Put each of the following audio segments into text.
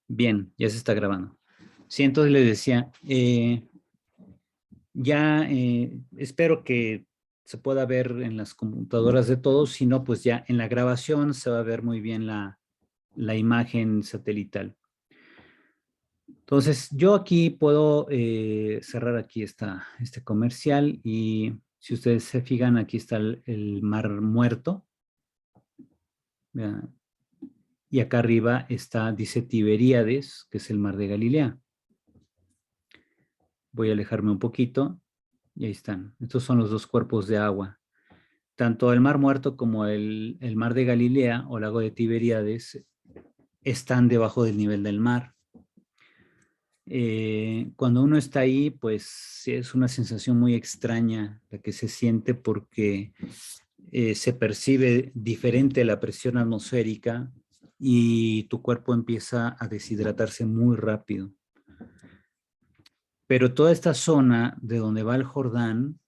Bien, ya se está grabando. Sí, entonces les decía, espero que se pueda ver en las computadoras de todos, si no, pues ya en la grabación se va a ver muy bien la imagen satelital. Entonces, yo aquí puedo cerrar aquí este comercial y si ustedes se fijan, aquí está el Mar Muerto. Vean, y acá arriba dice Tiberíades, que es el Mar de Galilea. Voy a alejarme un poquito y ahí están. Estos son los dos cuerpos de agua. Tanto el Mar Muerto como el Mar de Galilea o lago de Tiberíades están debajo del nivel del mar. Cuando uno está ahí, pues es una sensación muy extraña la que se siente porque se percibe diferente la presión atmosférica y tu cuerpo empieza a deshidratarse muy rápido. Pero toda esta zona de donde va el Jordán,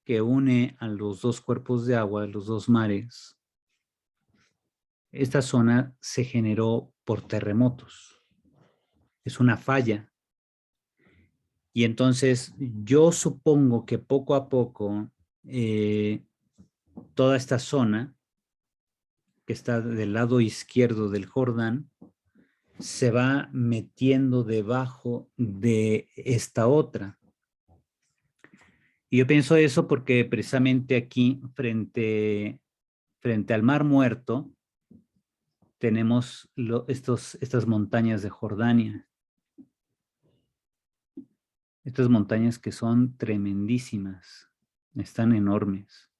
que une a los dos cuerpos de agua, los dos mares, esta zona se generó por terremotos. Es una falla. Y entonces yo supongo que poco a poco toda esta zona que está del lado izquierdo del Jordán se va metiendo debajo de esta otra. Y yo pienso eso porque precisamente aquí, frente al Mar Muerto, tenemos estas montañas de Jordania. Estas montañas que son tremendísimas, están enormes.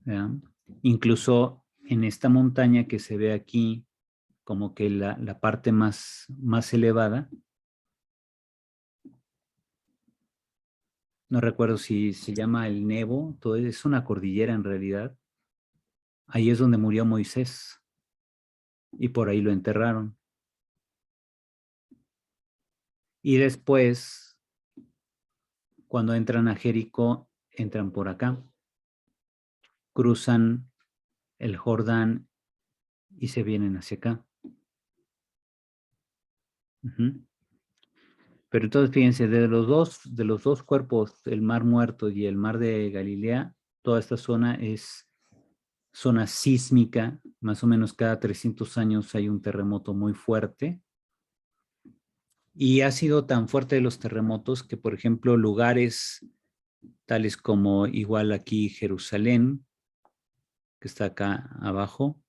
¿Verdad? Incluso en esta montaña que se ve aquí, como que la parte más elevada, no recuerdo si se llama el Nebo, todo es una cordillera en realidad. Ahí es donde murió Moisés y por ahí lo enterraron. Y después, cuando entran a Jericó, entran por acá, cruzan el Jordán y se vienen hacia acá. Pero entonces fíjense, de los dos cuerpos, el Mar Muerto y el Mar de Galilea, toda esta zona es zona sísmica, más o menos cada 300 años hay un terremoto muy fuerte. Y ha sido tan fuerte los terremotos que, por ejemplo, lugares tales como igual aquí Jerusalén, que está acá abajo.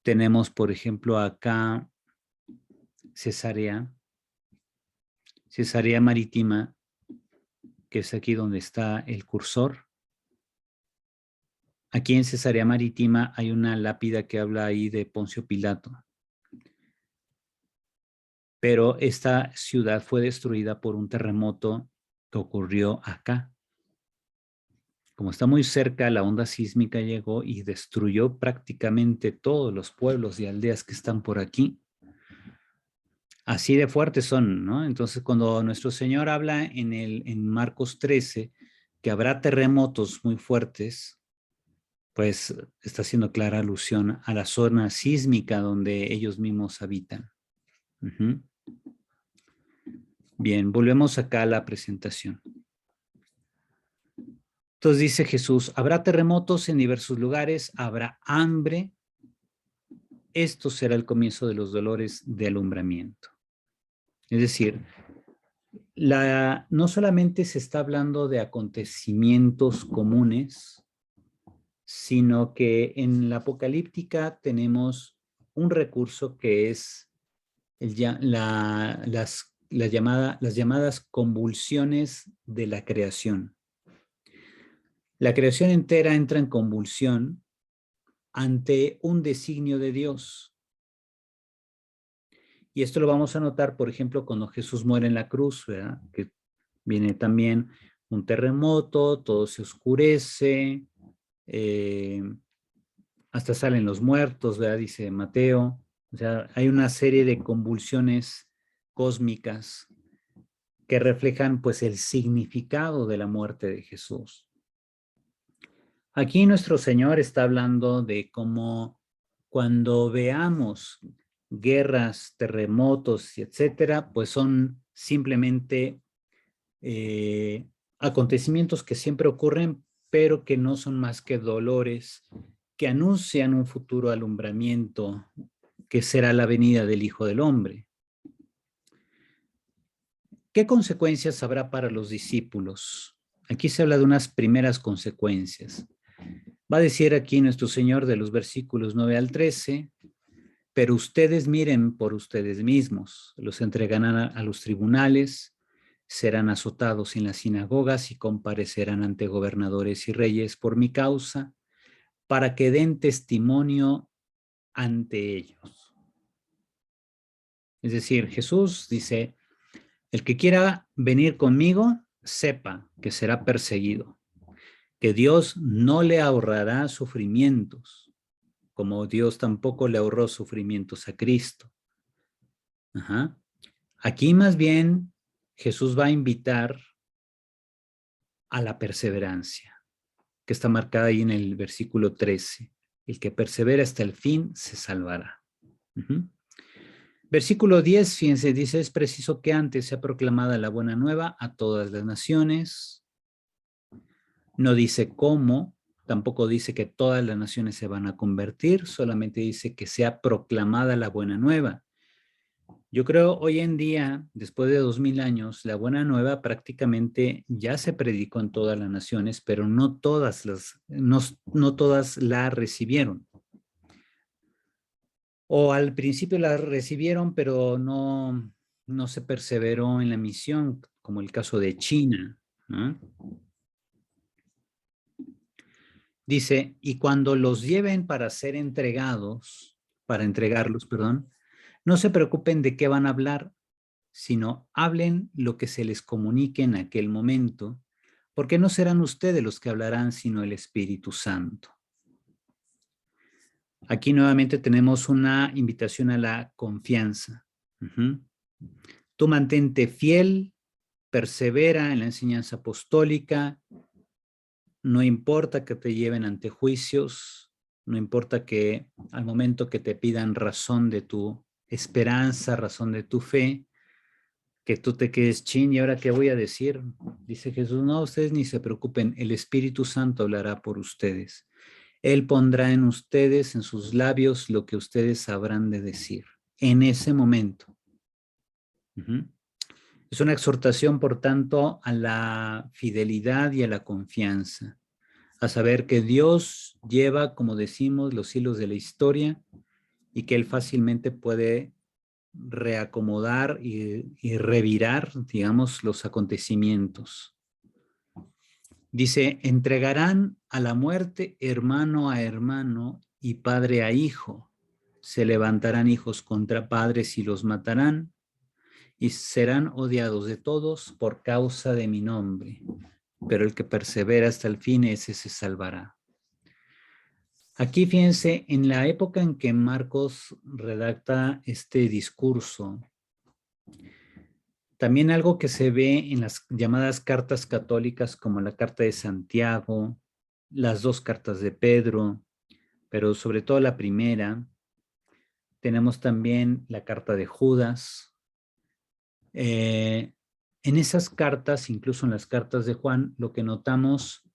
Tenemos, por ejemplo, acá Cesarea Marítima, que es aquí donde está el cursor. Aquí en Cesarea Marítima hay una lápida que habla ahí de Poncio Pilato. Pero esta ciudad fue destruida por un terremoto que ocurrió acá. Como está muy cerca, la onda sísmica llegó y destruyó prácticamente todos los pueblos y aldeas que están por aquí. Así de fuertes son, ¿no? Entonces, cuando nuestro Señor habla en Marcos 13 que habrá terremotos muy fuertes, pues está haciendo clara alusión a la zona sísmica donde ellos mismos habitan. Bien, volvemos acá a la presentación. Entonces dice Jesús, habrá terremotos en diversos lugares, habrá hambre. Esto será el comienzo de los dolores de alumbramiento. Es decir, no solamente se está hablando de acontecimientos comunes, sino que en la apocalíptica tenemos un recurso que es las llamadas convulsiones de la creación. La creación entera entra en convulsión ante un designio de Dios. Y esto lo vamos a notar, por ejemplo, cuando Jesús muere en la cruz, ¿verdad? Que viene también un terremoto, todo se oscurece, hasta salen los muertos, ¿verdad? Dice Mateo. O sea, hay una serie de convulsiones cósmicas que reflejan pues el significado de la muerte de Jesús. Aquí nuestro Señor está hablando de cómo cuando veamos guerras, terremotos, etcétera, pues son simplemente acontecimientos que siempre ocurren, pero que no son más que dolores que anuncian un futuro alumbramiento que será la venida del Hijo del Hombre. ¿Qué consecuencias habrá para los discípulos? Aquí se habla de unas primeras consecuencias. Va a decir aquí nuestro Señor de los versículos 9 al 13, pero ustedes miren por ustedes mismos, los entregarán a los tribunales, serán azotados en las sinagogas y comparecerán ante gobernadores y reyes por mi causa, para que den testimonio ante ellos. Es decir, Jesús dice, el que quiera venir conmigo, sepa que será perseguido, que Dios no le ahorrará sufrimientos, como Dios tampoco le ahorró sufrimientos a Cristo. Ajá. Aquí más bien Jesús va a invitar a la perseverancia, que está marcada ahí en el versículo 13. El que persevera hasta el fin se salvará. Versículo 10, fíjense, dice, es preciso que antes sea proclamada la buena nueva a todas las naciones. No dice cómo, tampoco dice que todas las naciones se van a convertir, solamente dice que sea proclamada la buena nueva. Yo creo hoy en día, después de 2000 años, la buena nueva prácticamente ya se predicó en todas las naciones, pero no todas la recibieron. O al principio la recibieron, pero no se perseveró en la misión, como el caso de China, ¿no? Dice, y cuando los lleven para ser entregados, para entregarlos, perdón, no se preocupen de qué van a hablar, sino hablen lo que se les comunique en aquel momento, porque no serán ustedes los que hablarán, sino el Espíritu Santo. Aquí nuevamente tenemos una invitación a la confianza. Tú mantente fiel, persevera en la enseñanza apostólica, no importa que te lleven ante juicios, no importa que al momento que te pidan razón de tu esperanza, razón de tu fe, que tú te quedes chin, ¿y ahora qué voy a decir? Dice Jesús, no, ustedes ni se preocupen, el Espíritu Santo hablará por ustedes. Él pondrá en ustedes, en sus labios, lo que ustedes sabrán de decir en ese momento. Es una exhortación, por tanto, a la fidelidad y a la confianza, a saber que Dios lleva, como decimos, los hilos de la historia y que Él fácilmente puede reacomodar y revirar, digamos, los acontecimientos. Dice, entregarán a la muerte hermano a hermano y padre a hijo. Se levantarán hijos contra padres y los matarán, y serán odiados de todos por causa de mi nombre. Pero el que persevera hasta el fin, ese se salvará. Aquí fíjense, en la época en que Marcos redacta este discurso, también algo que se ve en las llamadas cartas católicas como la carta de Santiago, las dos cartas de Pedro, pero sobre todo la primera, tenemos también la carta de Judas. En esas cartas, incluso en las cartas de Juan, lo que notamos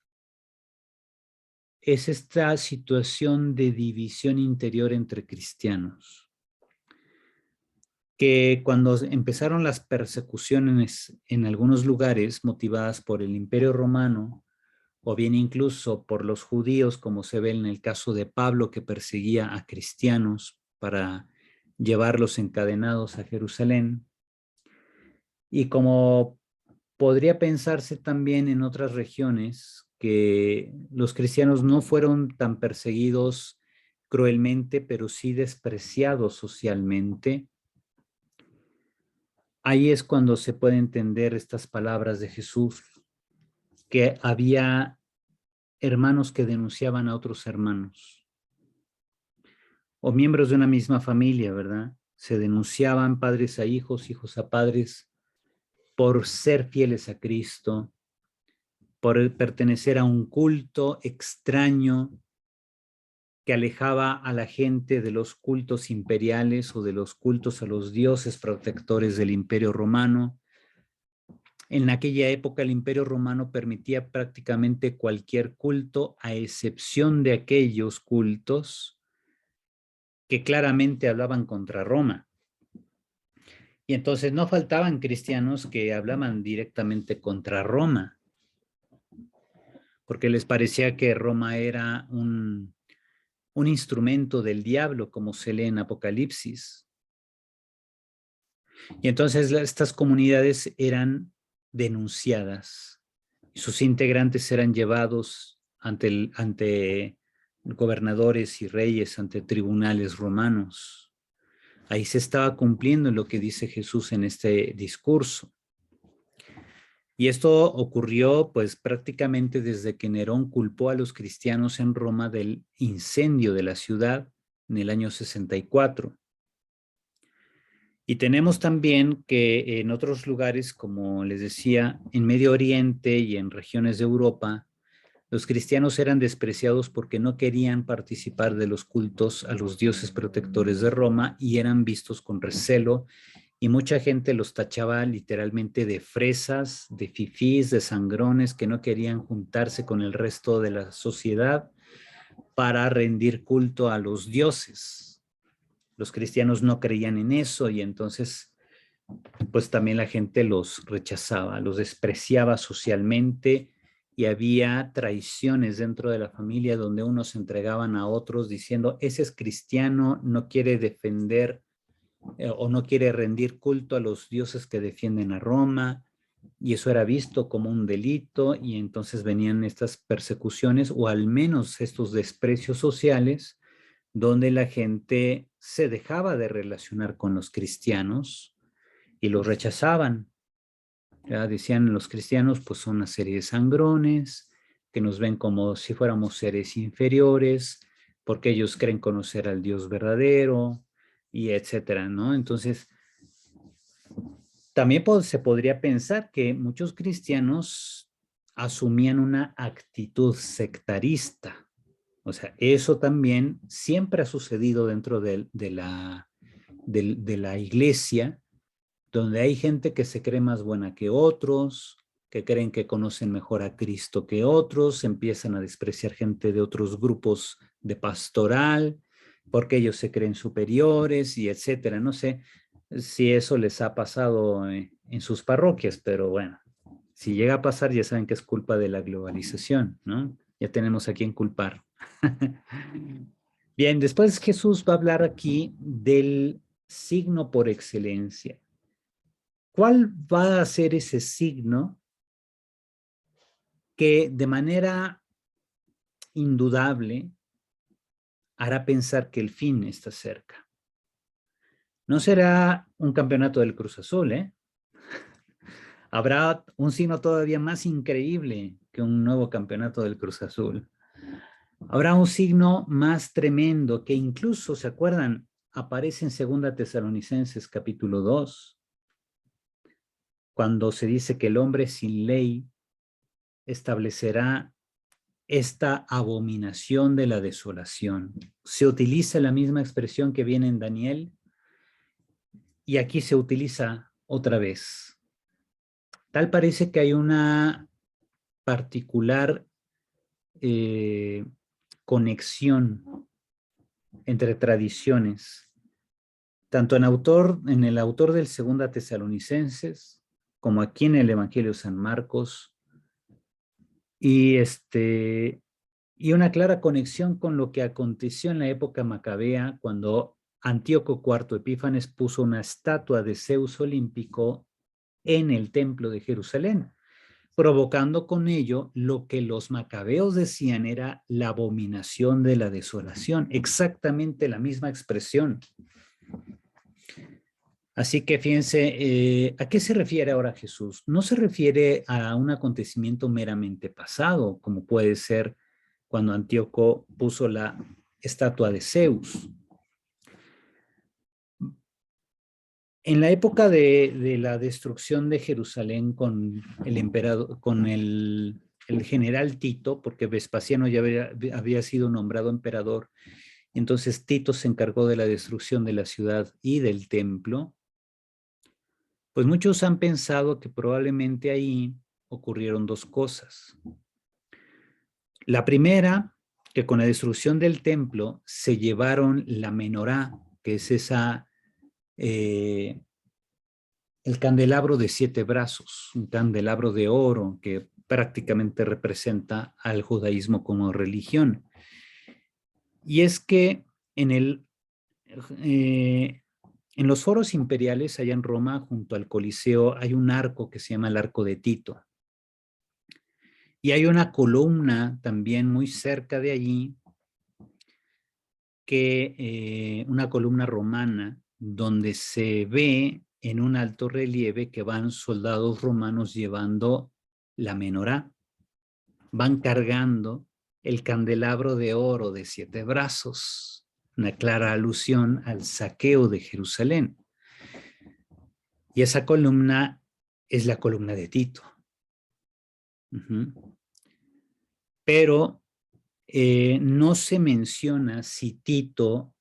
es esta situación de división interior entre cristianos, que cuando empezaron las persecuciones en algunos lugares motivadas por el Imperio Romano, o bien incluso por los judíos, como se ve en el caso de Pablo, que perseguía a cristianos para llevarlos encadenados a Jerusalén, y como podría pensarse también en otras regiones que los cristianos no fueron tan perseguidos cruelmente, pero sí despreciados socialmente. Ahí es cuando se puede entender estas palabras de Jesús, que había hermanos que denunciaban a otros hermanos, o miembros de una misma familia, ¿verdad? Se denunciaban padres a hijos, hijos a padres, por ser fieles a Cristo, por pertenecer a un culto extraño que alejaba a la gente de los cultos imperiales o de los cultos a los dioses protectores del Imperio Romano. En aquella época el Imperio Romano permitía prácticamente cualquier culto, a excepción de aquellos cultos que claramente hablaban contra Roma. Y entonces no faltaban cristianos que hablaban directamente contra Roma, porque les parecía que Roma era un instrumento del diablo, como se lee en Apocalipsis. Y entonces estas comunidades eran denunciadas y sus integrantes eran llevados ante gobernadores y reyes, ante tribunales romanos. Ahí se estaba cumpliendo lo que dice Jesús en este discurso. Y esto ocurrió pues prácticamente desde que Nerón culpó a los cristianos en Roma del incendio de la ciudad en el año 64. Y tenemos también que en otros lugares, como les decía, en Medio Oriente y en regiones de Europa, los cristianos eran despreciados porque no querían participar de los cultos a los dioses protectores de Roma y eran vistos con recelo, y mucha gente los tachaba literalmente de fresas, de fifís, de sangrones que no querían juntarse con el resto de la sociedad para rendir culto a los dioses. Los cristianos no creían en eso y entonces pues también la gente los rechazaba, los despreciaba socialmente, y había traiciones dentro de la familia donde unos se entregaban a otros diciendo, ese es cristiano, no quiere defender o no quiere rendir culto a los dioses que defienden a Roma, y eso era visto como un delito, y entonces venían estas persecuciones o al menos estos desprecios sociales donde la gente se dejaba de relacionar con los cristianos y los rechazaban. Ya decían los cristianos, pues son una serie de sangrones que nos ven como si fuéramos seres inferiores, porque ellos creen conocer al Dios verdadero, y etcétera, ¿no? Entonces, también se podría pensar que muchos cristianos asumían una actitud sectarista. O sea, eso también siempre ha sucedido dentro de la iglesia, donde hay gente que se cree más buena que otros, que creen que conocen mejor a Cristo que otros, empiezan a despreciar gente de otros grupos de pastoral, porque ellos se creen superiores y etcétera. No sé si eso les ha pasado en sus parroquias, pero bueno, si llega a pasar ya saben que es culpa de la globalización, ¿no? Ya tenemos a quién culpar. Bien, después Jesús va a hablar aquí del signo por excelencia. ¿Cuál va a ser ese signo que de manera indudable hará pensar que el fin está cerca? No será un campeonato del Cruz Azul, ¿eh? Habrá un signo todavía más increíble que un nuevo campeonato del Cruz Azul. Habrá un signo más tremendo que incluso, ¿se acuerdan? Aparece en 2 Tesalonicenses capítulo 2, cuando se dice que el hombre sin ley establecerá esta abominación de la desolación. Se utiliza la misma expresión que viene en Daniel y aquí se utiliza otra vez. Tal parece que hay una particular conexión entre tradiciones, tanto en el autor del 2 Tesalonicenses como aquí en el Evangelio de San Marcos, y una clara conexión con lo que aconteció en la época macabea cuando Antíoco IV Epífanes puso una estatua de Zeus olímpico en el templo de Jerusalén, provocando con ello lo que los macabeos decían era la abominación de la desolación, exactamente la misma expresión. Así que fíjense, ¿a qué se refiere ahora Jesús? No se refiere a un acontecimiento meramente pasado, como puede ser cuando Antíoco puso la estatua de Zeus. En la época de la destrucción de Jerusalén con el emperador, con el el general Tito, porque Vespasiano ya había sido nombrado emperador. Entonces Tito se encargó de la destrucción de la ciudad y del templo. Pues muchos han pensado que probablemente ahí ocurrieron dos cosas. La primera, que con la destrucción del templo se llevaron la menorá, que es el candelabro de 7 brazos, un candelabro de oro que prácticamente representa al judaísmo como religión. Y es que en los foros imperiales allá en Roma, junto al Coliseo, hay un arco que se llama el Arco de Tito. Y hay una columna también muy cerca de allí, una columna romana, donde se ve en un alto relieve que van soldados romanos llevando la menorá. Van cargando el candelabro de oro de 7 brazos, una clara alusión al saqueo de Jerusalén. Y esa columna es la columna de Tito. Pero no se menciona si Tito,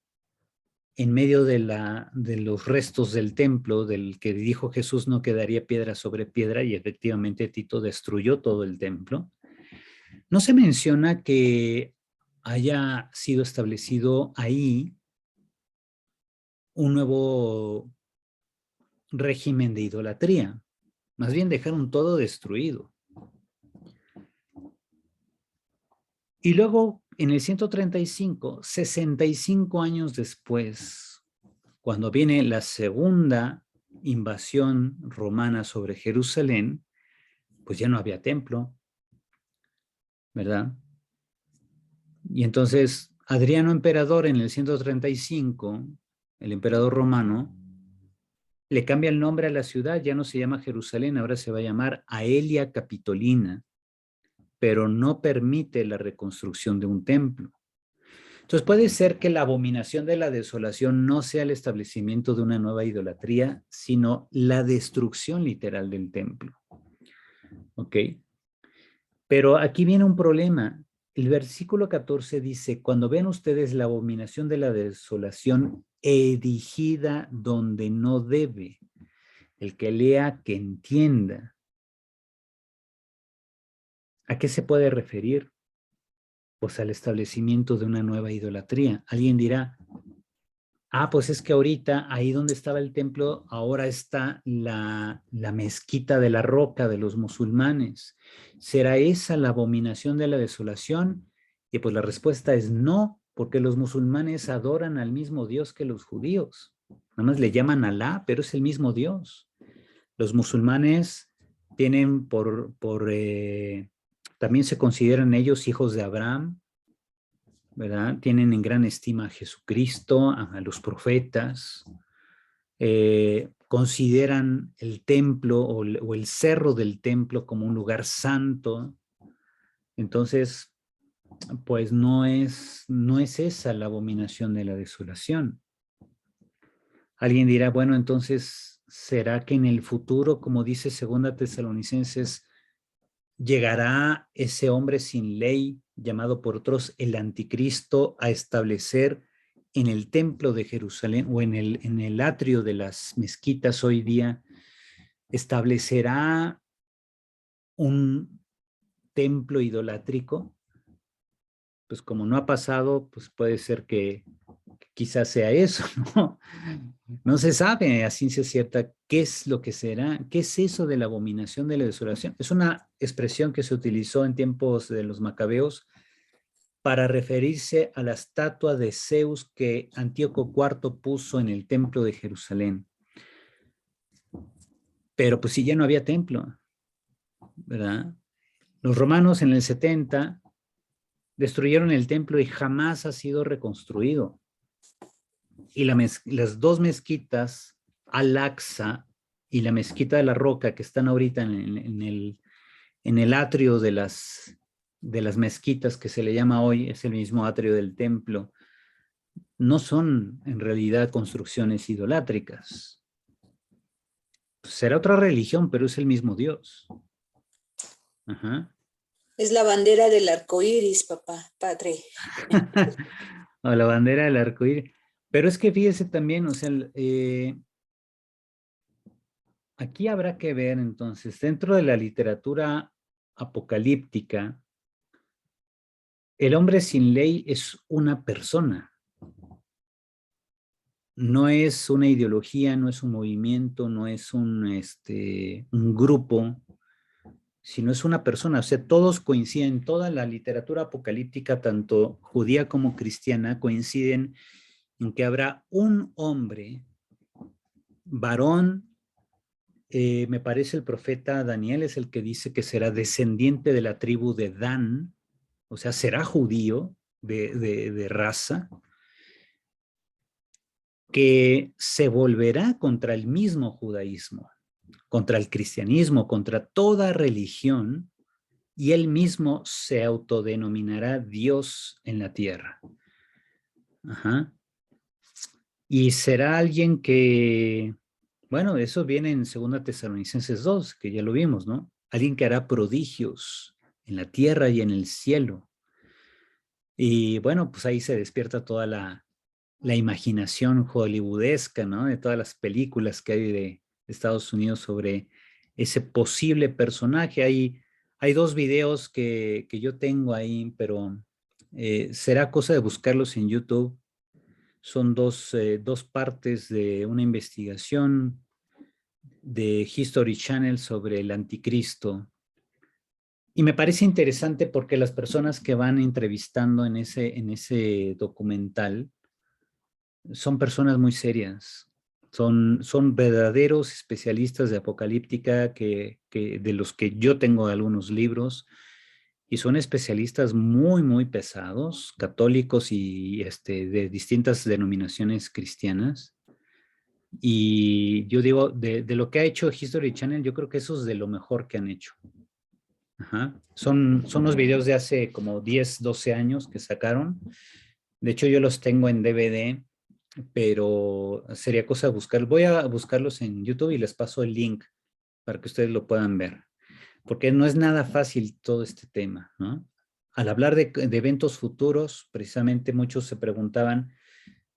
en medio de los restos del templo, del que dijo Jesús no quedaría piedra sobre piedra, y efectivamente Tito destruyó todo el templo, no se menciona que haya sido establecido ahí un nuevo régimen de idolatría. Más bien dejaron todo destruido. Y luego, en el 135, 65 años después, cuando viene la segunda invasión romana sobre Jerusalén, pues ya no había templo, ¿verdad? Y entonces Adriano emperador en el 135, el emperador romano, le cambia el nombre a la ciudad, ya no se llama Jerusalén, ahora se va a llamar Aelia Capitolina, pero no permite la reconstrucción de un templo. Entonces puede ser que la abominación de la desolación no sea el establecimiento de una nueva idolatría, sino la destrucción literal del templo. ¿Ok? Pero aquí viene un problema. El versículo 14 dice, cuando vean ustedes la abominación de la desolación erigida donde no debe, el que lea, que entienda. ¿A qué se puede referir? Pues al establecimiento de una nueva idolatría. Alguien dirá, pues es que ahorita ahí donde estaba el templo, ahora está la mezquita de la roca de los musulmanes. ¿Será esa la abominación de la desolación? Y pues la respuesta es no, porque los musulmanes adoran al mismo Dios que los judíos. Nada más le llaman Alá, pero es el mismo Dios. Los musulmanes tienen también se consideran ellos hijos de Abraham, ¿verdad? Tienen en gran estima a Jesucristo, a los profetas, consideran el templo o el cerro del templo como un lugar santo. Entonces, pues no es esa la abominación de la desolación. Alguien dirá, bueno, entonces, ¿será que en el futuro, como dice 2 Tesalonicenses, llegará ese hombre sin ley, llamado por otros el anticristo, a establecer en el templo de Jerusalén o en el atrio de las mezquitas hoy día, establecerá un templo idolátrico? Pues como no ha pasado, pues puede ser que quizás sea eso, ¿no? No se sabe a ciencia cierta qué es lo que será, qué es eso de la abominación de la desolación. Es una expresión que se utilizó en tiempos de los macabeos para referirse a la estatua de Zeus que Antíoco IV puso en el templo de Jerusalén. Pero pues sí, ya no había templo, ¿verdad? Los romanos en el 70 destruyeron el templo y jamás ha sido reconstruido. Y las dos mezquitas, Al-Aqsa y la mezquita de la Roca, que están ahorita en el atrio de las mezquitas, que se le llama hoy, es el mismo atrio del templo, no son en realidad construcciones idolátricas. Será otra religión, pero es el mismo Dios. Ajá. Es la bandera del arco iris, papá, padre. O la bandera del arco iris. Pero es que fíjese también, o sea, aquí habrá que ver entonces, dentro de la literatura apocalíptica, el hombre sin ley es una persona. No es una ideología, no es un movimiento, no es un grupo, sino es una persona. O sea, todos coinciden, toda la literatura apocalíptica, tanto judía como cristiana, coinciden en que habrá un hombre, varón, me parece el profeta Daniel es el que dice que será descendiente de la tribu de Dan, o sea, será judío de raza, que se volverá contra el mismo judaísmo, contra el cristianismo, contra toda religión, y él mismo se autodenominará Dios en la tierra. Ajá. Y será alguien que, bueno, eso viene en 2 Tesalonicenses 2, que ya lo vimos, ¿no? Alguien que hará prodigios en la tierra y en el cielo. Y bueno, pues ahí se despierta toda la imaginación hollywoodesca, ¿no? De todas las películas que hay de Estados Unidos sobre ese posible personaje. Hay dos videos que yo tengo ahí, pero será cosa de buscarlos en YouTube. Son dos partes de una investigación de History Channel sobre el anticristo. Y me parece interesante porque las personas que van entrevistando en ese documental son personas muy serias. Son verdaderos especialistas de apocalíptica de los que yo tengo algunos libros y son especialistas muy, muy pesados, católicos y de distintas denominaciones cristianas. Y yo digo, de lo que ha hecho History Channel, yo creo que eso es de lo mejor que han hecho. Ajá. Son los videos de hace como 10, 12 años que sacaron. De hecho, yo los tengo en DVD, pero sería cosa de buscar. Voy a buscarlos en YouTube y les paso el link para que ustedes lo puedan ver. Porque no es nada fácil todo este tema, ¿no? Al hablar de eventos futuros, precisamente muchos se preguntaban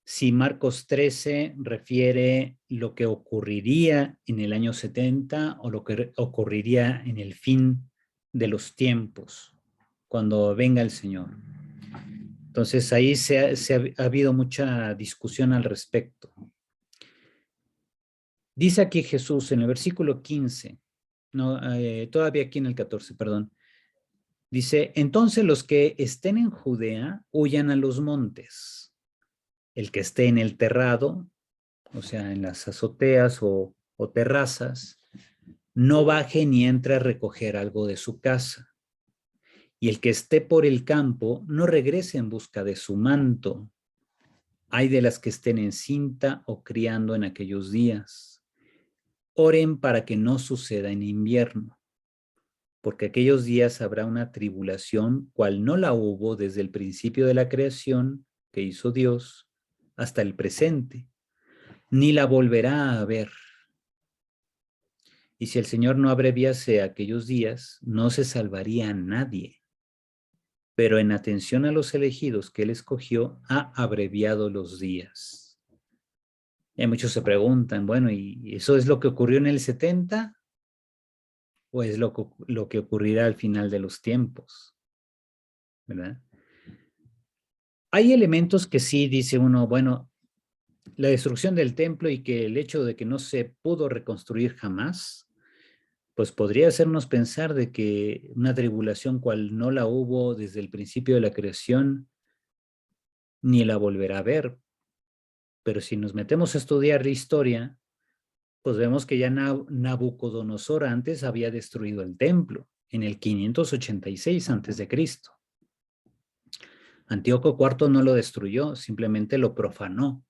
si Marcos 13 refiere lo que ocurriría en el año 70 o lo que ocurriría en el fin de los tiempos, cuando venga el Señor. Entonces ahí ha habido mucha discusión al respecto. Dice aquí Jesús en el versículo 15, no, todavía aquí en el 14, perdón. Dice, entonces los que estén en Judea huyan a los montes. El que esté en el terrado, o sea, en las azoteas o terrazas, no baje ni entre a recoger algo de su casa. Y el que esté por el campo, no regrese en busca de su manto. Ay de las que estén encinta o criando en aquellos días. Oren para que no suceda en invierno, porque aquellos días habrá una tribulación, cual no la hubo desde el principio de la creación que hizo Dios hasta el presente, ni la volverá a haber. Y si el Señor no abreviase aquellos días, no se salvaría a nadie. Pero en atención a los elegidos que Él escogió, ha abreviado los días. Y muchos se preguntan, bueno, ¿y eso es lo que ocurrió en el 70? ¿O es lo que ocurrirá al final de los tiempos? ¿Verdad? Hay elementos que sí dice uno, bueno, la destrucción del templo y que el hecho de que no se pudo reconstruir jamás, pues podría hacernos pensar de que una tribulación cual no la hubo desde el principio de la creación, ni la volverá a ver. Pero si nos metemos a estudiar la historia, pues vemos que ya Nabucodonosor antes había destruido el templo en el 586 antes de Cristo. Antíoco IV no lo destruyó, simplemente lo profanó.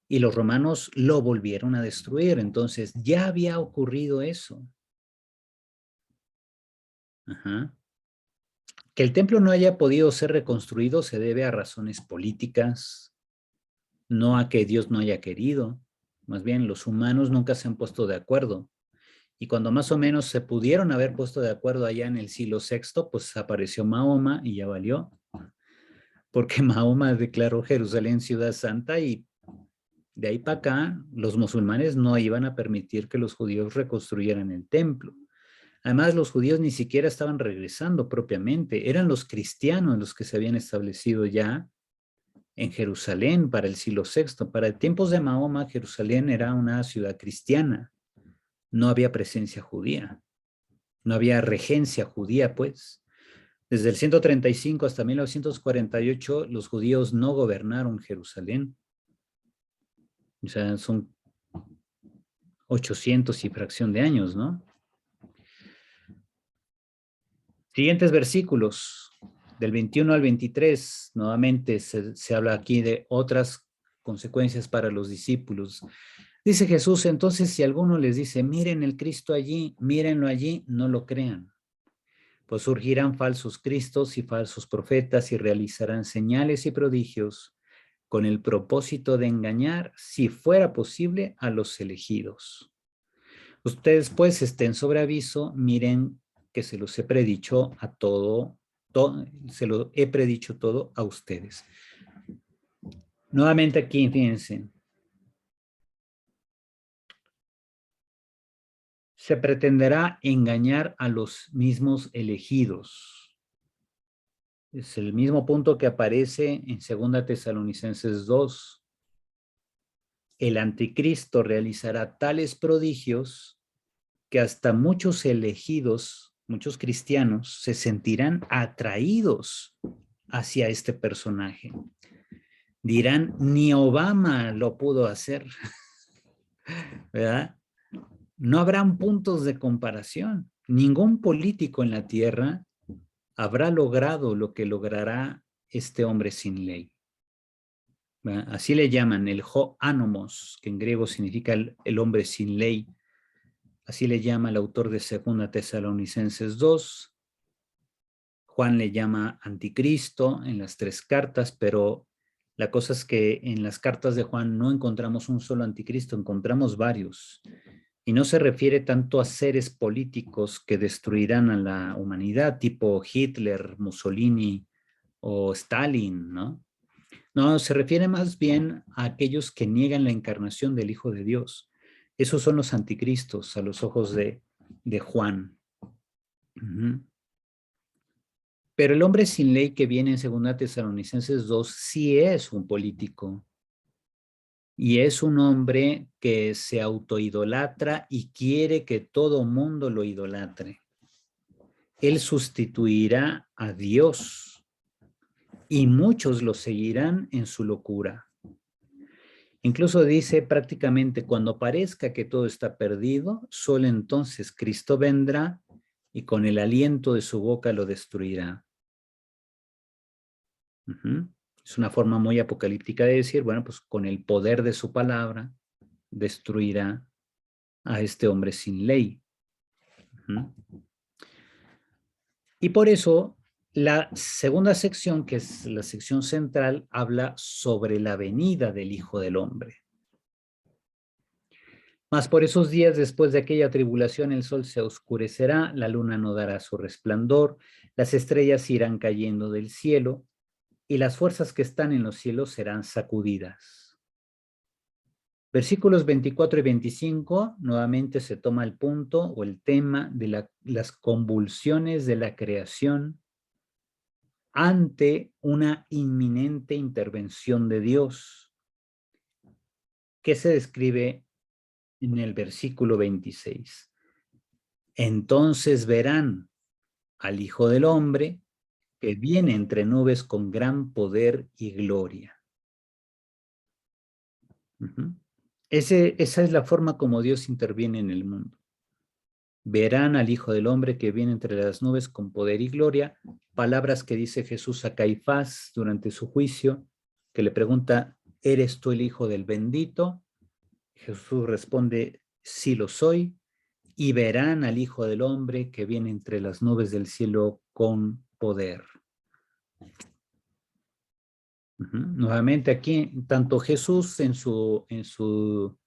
Y los romanos lo volvieron a destruir. Entonces ya había ocurrido eso. Ajá. Que el templo no haya podido ser reconstruido se debe a razones políticas, no a que Dios no haya querido. Más bien, los humanos nunca se han puesto de acuerdo. Y cuando más o menos se pudieron haber puesto de acuerdo allá en el siglo VI, pues apareció Mahoma y ya valió. Porque Mahoma declaró Jerusalén ciudad santa y de ahí para acá los musulmanes no iban a permitir que los judíos reconstruyeran el templo. Además, los judíos ni siquiera estaban regresando propiamente, eran los cristianos los que se habían establecido ya en Jerusalén para el siglo VI. Para tiempos de Mahoma, Jerusalén era una ciudad cristiana, no había presencia judía, no había regencia judía, pues. Desde el 135 hasta 1948, los judíos no gobernaron Jerusalén. O sea, son 800 y fracción de años, ¿no? Siguientes versículos, del 21 al 23, nuevamente se habla aquí de otras consecuencias para los discípulos. Dice Jesús, entonces si alguno les dice, miren el Cristo allí, mírenlo allí, no lo crean. Pues surgirán falsos cristos y falsos profetas y realizarán señales y prodigios con el propósito de engañar, si fuera posible, a los elegidos. Ustedes pues estén sobre aviso, miren que se los he predicho a se lo he predicho todo a ustedes. Nuevamente aquí, fíjense. Se pretenderá engañar a los mismos elegidos. Es el mismo punto que aparece en 2 Tesalonicenses 2. El anticristo realizará tales prodigios que hasta muchos elegidos, muchos cristianos, se sentirán atraídos hacia este personaje. Dirán, ni Obama lo pudo hacer, ¿verdad? No habrán puntos de comparación. Ningún político en la tierra habrá logrado lo que logrará este hombre sin ley. ¿Verdad? Así le llaman el ho anomos, que en griego significa el hombre sin ley. Así le llama el autor de 2 Tesalonicenses 2. Juan le llama anticristo en las 3 cartas, pero la cosa es que en las cartas de Juan no encontramos un solo anticristo, encontramos varios. Y no se refiere tanto a seres políticos que destruirán a la humanidad, tipo Hitler, Mussolini o Stalin, ¿no? No, se refiere más bien a aquellos que niegan la encarnación del Hijo de Dios. Esos son los anticristos a los ojos de Juan. Pero el hombre sin ley que viene en 2 Tesalonicenses 2 sí es un político. Y es un hombre que se autoidolatra y quiere que todo mundo lo idolatre. Él sustituirá a Dios y muchos lo seguirán en su locura. Incluso dice prácticamente, cuando parezca que todo está perdido, solo entonces Cristo vendrá y con el aliento de su boca lo destruirá. Es una forma muy apocalíptica de decir, bueno, pues con el poder de su palabra destruirá a este hombre sin ley. Y por eso la segunda sección, que es la sección central, habla sobre la venida del Hijo del Hombre. Mas por esos días después de aquella tribulación el sol se oscurecerá, la luna no dará su resplandor, las estrellas irán cayendo del cielo y las fuerzas que están en los cielos serán sacudidas. Versículos 24 y 25, nuevamente se toma el punto o el tema de las convulsiones de la creación ante una inminente intervención de Dios, que se describe en el versículo 26. Entonces verán al Hijo del Hombre que viene entre nubes con gran poder y gloria. Esa es la forma como Dios interviene en el mundo. Verán al Hijo del Hombre que viene entre las nubes con poder y gloria, palabras que dice Jesús a Caifás durante su juicio, que le pregunta, ¿eres tú el Hijo del Bendito? Jesús responde, sí lo soy, y verán al Hijo del Hombre que viene entre las nubes del cielo con poder. Nuevamente aquí, tanto Jesús en su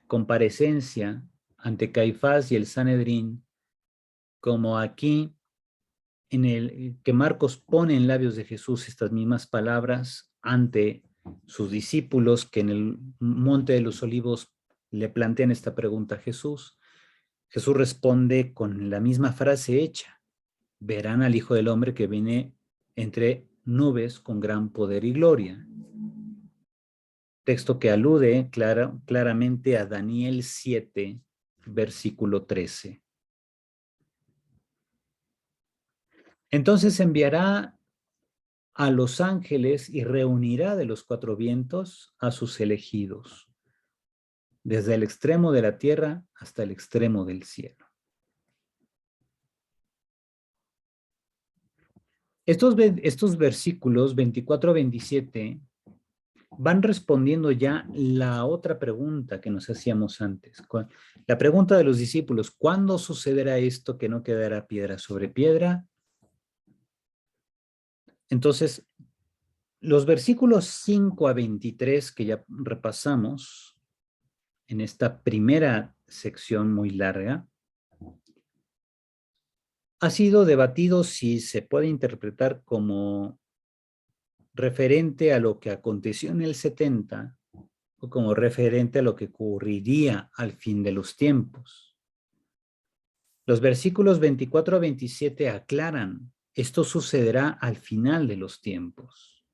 comparecencia ante Caifás y el Sanedrín, como aquí en el que Marcos pone en labios de Jesús estas mismas palabras ante sus discípulos que en el Monte de los Olivos le plantean esta pregunta a Jesús. Jesús responde con la misma frase hecha: verán al Hijo del Hombre que viene entre nubes con gran poder y gloria. Texto que alude claramente a Daniel 7, versículo 13. Entonces enviará a los ángeles y reunirá de los cuatro vientos a sus elegidos, desde el extremo de la tierra hasta el extremo del cielo. Estos versículos 24-27 van respondiendo ya la otra pregunta que nos hacíamos antes. La pregunta de los discípulos: ¿cuándo sucederá esto que no quedará piedra sobre piedra? Entonces, los versículos 5-23 que ya repasamos en esta primera sección muy larga, ha sido debatido si se puede interpretar como referente a lo que aconteció en el 70 o como referente a lo que ocurriría al fin de los tiempos. Los versículos 24-27 aclaran: esto sucederá al final de los tiempos.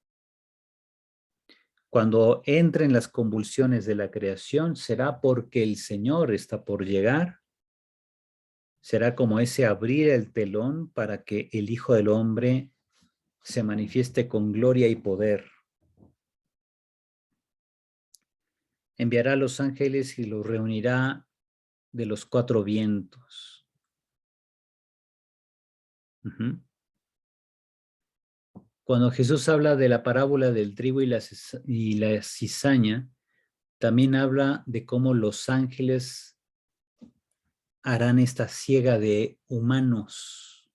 Cuando entren las convulsiones de la creación, será porque el Señor está por llegar. Será como ese abrir el telón para que el Hijo del Hombre se manifieste con gloria y poder. Enviará a los ángeles y los reunirá de los cuatro vientos. Cuando Jesús habla de la parábola del trigo y la cizaña, también habla de cómo los ángeles harán esta siega de humanos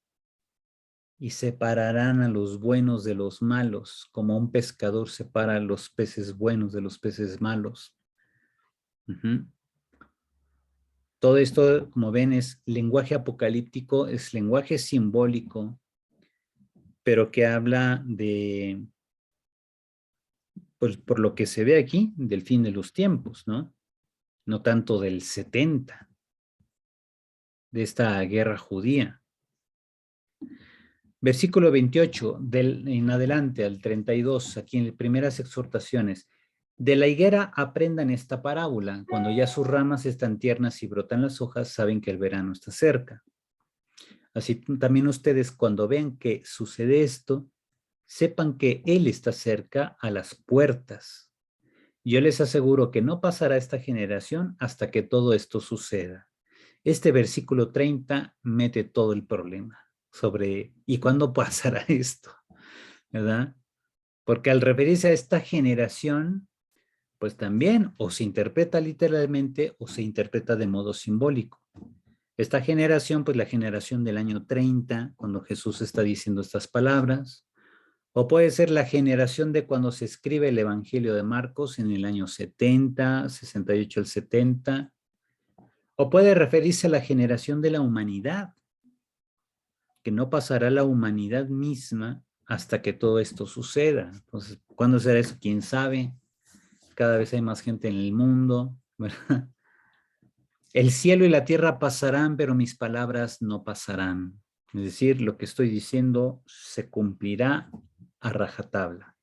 y separarán a los buenos de los malos, como un pescador separa a los peces buenos de los peces malos. Todo esto, como ven, es lenguaje apocalíptico, es lenguaje simbólico, pero que habla de, pues por lo que se ve aquí, del fin de los tiempos, ¿no? No tanto del 70, de esta guerra judía. Versículo 28, en adelante al 32, aquí en las primeras exhortaciones. De la higuera aprendan esta parábola: cuando ya sus ramas están tiernas y brotan las hojas, saben que el verano está cerca. Así también ustedes, cuando vean que sucede esto, sepan que Él está cerca, a las puertas. Yo les aseguro que no pasará esta generación hasta que todo esto suceda. Este versículo 30 mete todo el problema sobre ¿y cuándo pasará esto? ¿Verdad? Porque al referirse a esta generación, pues también o se interpreta literalmente o se interpreta de modo simbólico. Esta generación, pues la generación del año 30, cuando Jesús está diciendo estas palabras, o puede ser la generación de cuando se escribe el Evangelio de Marcos en el año 70, 68 al 70, o puede referirse a la generación de la humanidad, que no pasará la humanidad misma hasta que todo esto suceda. Entonces, ¿cuándo será eso? ¿Quién sabe? Cada vez hay más gente en el mundo, ¿verdad? El cielo y la tierra pasarán, pero mis palabras no pasarán. Es decir, lo que estoy diciendo se cumplirá a rajatabla.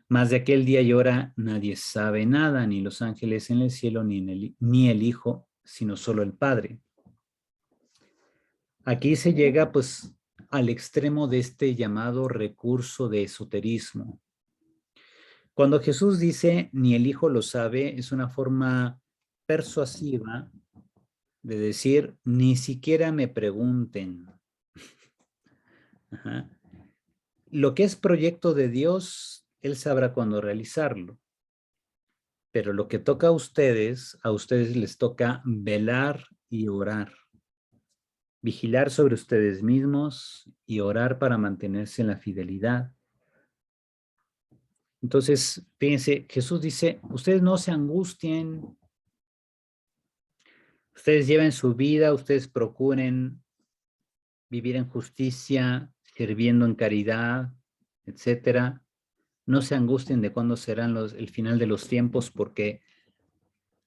Mas de aquel día y hora nadie sabe nada, ni los ángeles en el cielo, ni el Hijo, sino solo el Padre. Aquí se llega pues al extremo de este llamado recurso de esoterismo. Cuando Jesús dice ni el Hijo lo sabe, es una forma persuasiva de decir ni siquiera me pregunten. Ajá. Lo que es proyecto de Dios, Él sabrá cuándo realizarlo. Pero lo que toca a ustedes les toca velar y orar. Vigilar sobre ustedes mismos y orar para mantenerse en la fidelidad. Entonces, fíjense, Jesús dice, ustedes no se angustien, Ustedes lleven su vida, ustedes procuren vivir en justicia, sirviendo en caridad, etcétera. No se angustien de cuándo serán el final de los tiempos, porque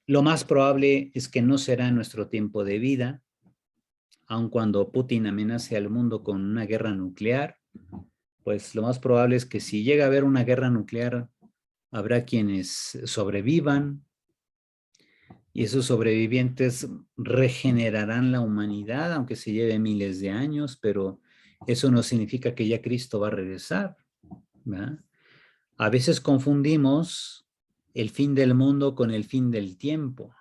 lo más probable es que no será nuestro tiempo de vida, aun cuando Putin amenace al mundo con una guerra nuclear. Pues lo más probable es que si llega a haber una guerra nuclear, habrá quienes sobrevivan y esos sobrevivientes regenerarán la humanidad, aunque se lleve miles de años, pero eso no significa que ya Cristo va a regresar, ¿verdad? A veces confundimos el fin del mundo con el fin del tiempo.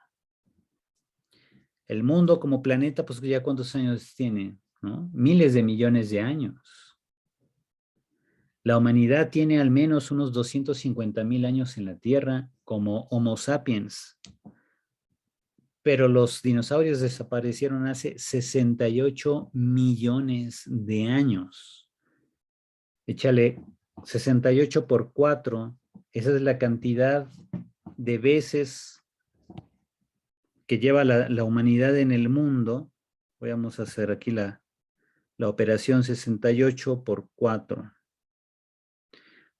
El mundo como planeta, pues ya cuántos años tiene, ¿no? Miles de millones de años. La humanidad tiene al menos unos 250,000 años en la Tierra como Homo sapiens, pero los dinosaurios desaparecieron hace 68 millones de años. Échale 68 por 4, esa es la cantidad de veces que lleva la humanidad en el mundo. Vamos a hacer aquí la operación 68 por 4.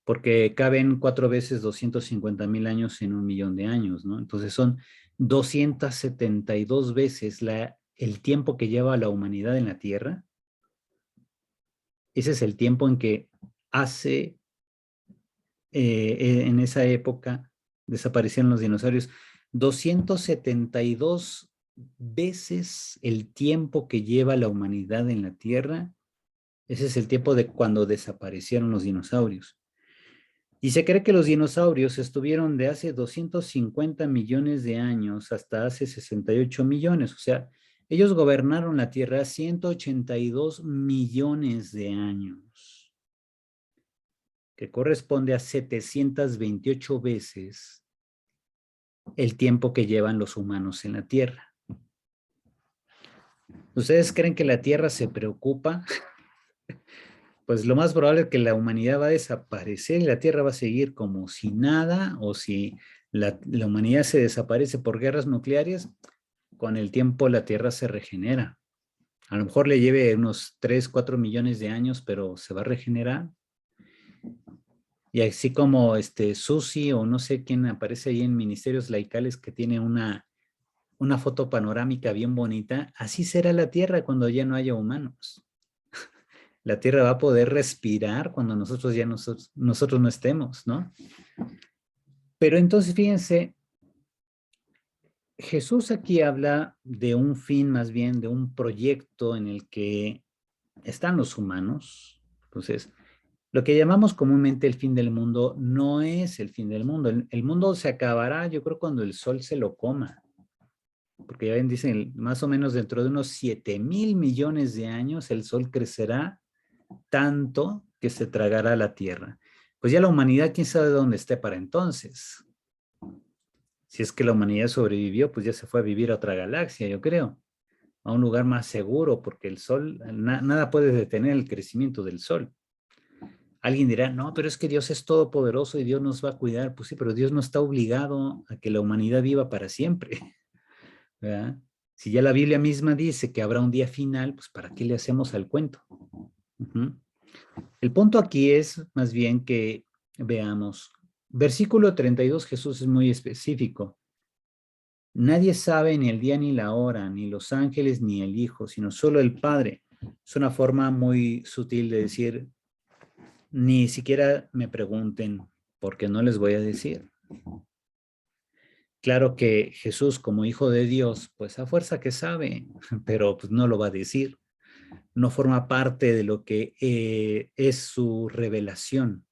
Porque caben 4 veces 250,000 años en 1,000,000 de años, ¿no? Entonces son 272 veces el tiempo que lleva la humanidad en la Tierra. Ese es el tiempo en que en esa época desaparecieron los dinosaurios. 272 veces el tiempo que lleva la humanidad en la Tierra. Ese es el tiempo de cuando desaparecieron los dinosaurios. Y se cree que los dinosaurios estuvieron de hace 250 millones de años hasta hace 68 millones. O sea, ellos gobernaron la Tierra 182 millones de años, que corresponde a 728 veces el tiempo que llevan los humanos en la Tierra. ¿Ustedes creen que la Tierra se preocupa? Pues lo más probable es que la humanidad va a desaparecer y la Tierra va a seguir como si nada, o si la humanidad se desaparece por guerras nucleares, con el tiempo la Tierra se regenera. A lo mejor le lleve unos 3, 4 millones de años, pero se va a regenerar. Y así como Susi o no sé quién aparece ahí en Ministerios Laicales que tiene una foto panorámica bien bonita, así será la Tierra cuando ya no haya humanos. La Tierra va a poder respirar cuando nosotros no estemos, ¿no? Pero entonces, fíjense, Jesús aquí habla de un fin, más bien de un proyecto en el que están los humanos. Entonces, lo que llamamos comúnmente el fin del mundo no es el fin del mundo. El mundo se acabará, yo creo, cuando el sol se lo coma. Porque ya ven, dicen, más o menos dentro de unos 7,000 millones de años, el sol crecerá tanto que se tragará la tierra. Pues ya la humanidad, quién sabe dónde esté para entonces. Si es que la humanidad sobrevivió, pues ya se fue a vivir a otra galaxia, yo creo, a un lugar más seguro, porque el sol, nada puede detener el crecimiento del sol. Alguien dirá, no, pero es que Dios es todopoderoso y Dios nos va a cuidar. Pues sí, pero Dios no está obligado a que la humanidad viva para siempre, ¿verdad? Si ya la Biblia misma dice que habrá un día final, pues ¿para qué le hacemos al cuento? El punto aquí es más bien que veamos, versículo 32, Jesús es muy específico. Nadie sabe ni el día ni la hora, ni los ángeles ni el Hijo, sino solo el Padre. Es una forma muy sutil de decir, ni siquiera me pregunten, porque no les voy a decir. Claro que Jesús, como Hijo de Dios, pues a fuerza que sabe, pero pues no lo va a decir. No forma parte de lo que es su revelación.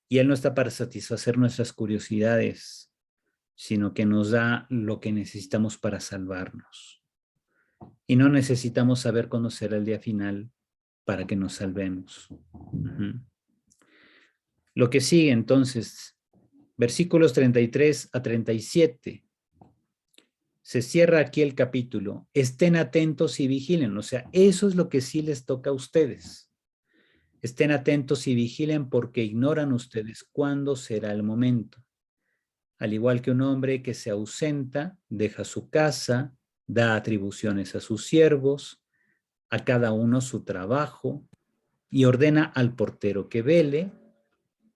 Y Él no está para satisfacer nuestras curiosidades, sino que nos da lo que necesitamos para salvarnos. Y no necesitamos saber cuándo será el día final para que nos salvemos. Lo que sigue entonces, versículos 33 a 37. Se cierra aquí el capítulo. Estén atentos y vigilen. O sea, eso es lo que sí les toca a ustedes. Estén atentos y vigilen porque ignoran ustedes cuándo será el momento. Al igual que un hombre que se ausenta, deja su casa, da atribuciones a sus siervos, a cada uno su trabajo, y ordena al portero que vele.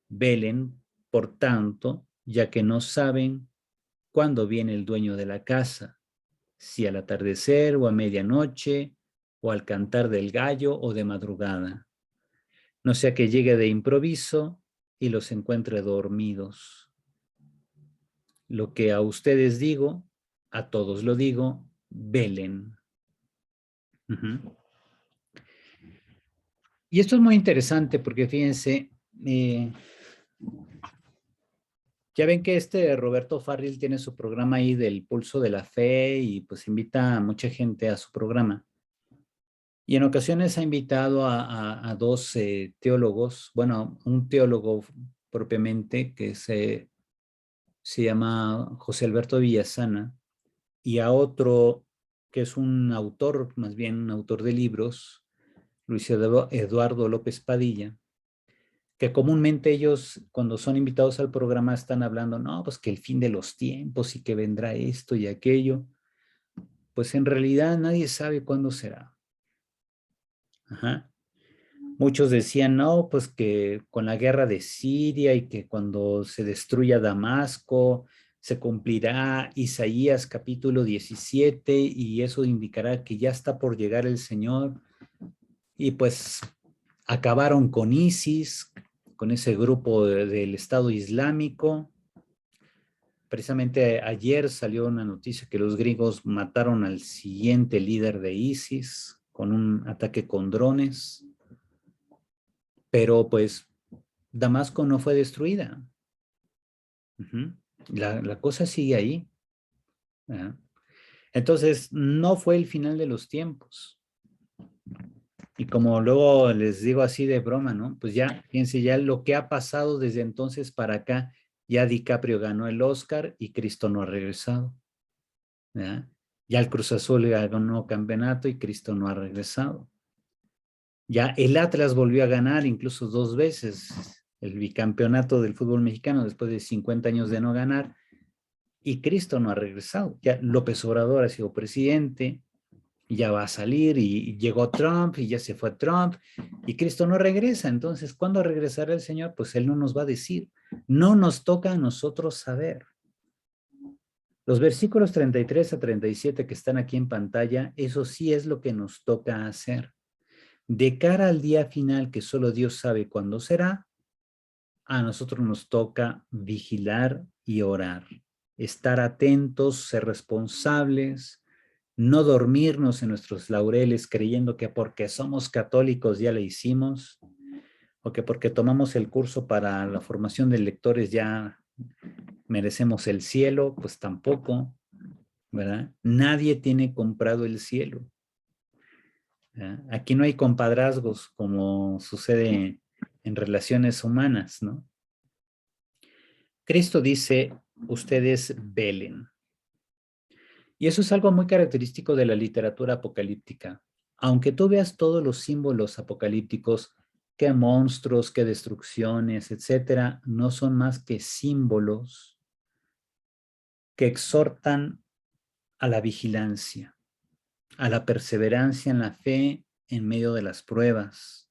Velen, por tanto, ya que no saben cuándo viene el dueño de la casa, si al atardecer o a medianoche, o al cantar del gallo o de madrugada. No sea que llegue de improviso y los encuentre dormidos. Lo que a ustedes digo, a todos lo digo, velen. Y esto es muy interesante porque fíjense, ya ven que Roberto Farril tiene su programa ahí del Pulso de la Fe y pues invita a mucha gente a su programa. Y en ocasiones ha invitado a dos teólogos, bueno, un teólogo propiamente que se llama José Alberto Villasana, y a otro que es un autor, más bien un autor de libros, Luis Eduardo López Padilla, que comúnmente ellos cuando son invitados al programa están hablando, no, pues que el fin de los tiempos y que vendrá esto y aquello. Pues en realidad nadie sabe cuándo será. Ajá. Muchos decían, no, pues que con la guerra de Siria y que cuando se destruya Damasco se cumplirá Isaías capítulo 17 y eso indicará que ya está por llegar el Señor. Y pues acabaron con ISIS, con ese grupo del Estado Islámico. Precisamente ayer salió una noticia que los griegos mataron al siguiente líder de ISIS con un ataque con drones. Pero pues Damasco no fue destruida. La cosa sigue ahí. ¿Verdad? Entonces, no fue el final de los tiempos. Y como luego les digo así de broma, ¿no? Pues ya, fíjense, ya lo que ha pasado desde entonces para acá, ya DiCaprio ganó el Oscar y Cristo no ha regresado. ¿Verdad? Ya el Cruz Azul ganó campeonato y Cristo no ha regresado. Ya el Atlas volvió a ganar incluso 2 veces el bicampeonato del fútbol mexicano después de 50 años de no ganar y Cristo no ha regresado. Ya López Obrador ha sido presidente, ya va a salir y llegó Trump y ya se fue Trump y Cristo no regresa. Entonces, ¿cuándo regresará el Señor? Pues Él no nos va a decir. No nos toca a nosotros saber. Los versículos 33 a 37 que están aquí en pantalla, eso sí es lo que nos toca hacer. De cara al día final que solo Dios sabe cuándo será, a nosotros nos toca vigilar y orar, estar atentos, ser responsables, no dormirnos en nuestros laureles creyendo que porque somos católicos ya le hicimos, o que porque tomamos el curso para la formación de lectores ya merecemos el cielo, pues tampoco, ¿verdad? Nadie tiene comprado el cielo. ¿Verdad? Aquí no hay compadrazgos como sucede en relaciones humanas, ¿no? Cristo dice, ustedes velen. Y eso es algo muy característico de la literatura apocalíptica. Aunque tú veas todos los símbolos apocalípticos, que monstruos, que destrucciones, etcétera, no son más que símbolos que exhortan a la vigilancia, a la perseverancia en la fe en medio de las pruebas,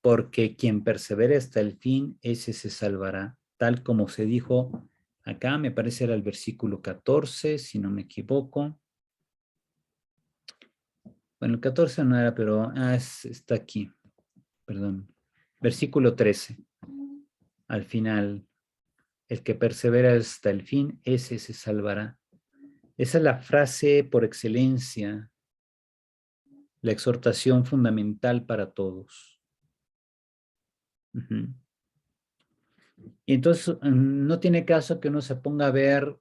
porque quien persevere hasta el fin, ese se salvará, tal como se dijo acá, me parece era el versículo 14, si no me equivoco. Bueno, el 14 no era, pero está aquí, perdón. Versículo 13, al final, el que persevera hasta el fin, ese se salvará. Esa es la frase por excelencia, la exhortación fundamental para todos. Y entonces no tiene caso que uno se ponga a ver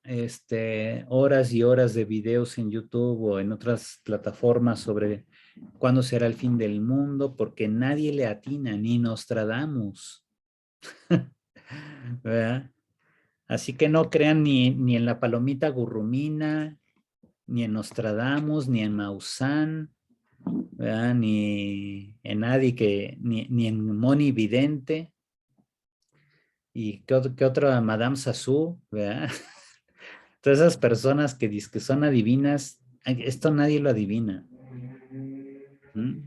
horas y horas de videos en YouTube o en otras plataformas sobre cuándo será el fin del mundo, porque nadie le atina, ni Nostradamus. ¿Verdad? Así que no crean ni en la palomita gurrumina, ni en Nostradamus, ni en Maussan, ¿verdad? Ni en nadie ni en Moni Vidente. y qué otra Madame Sassou, ¿verdad? Todas esas personas que dicen que son adivinas, esto nadie lo adivina. ¿Mm?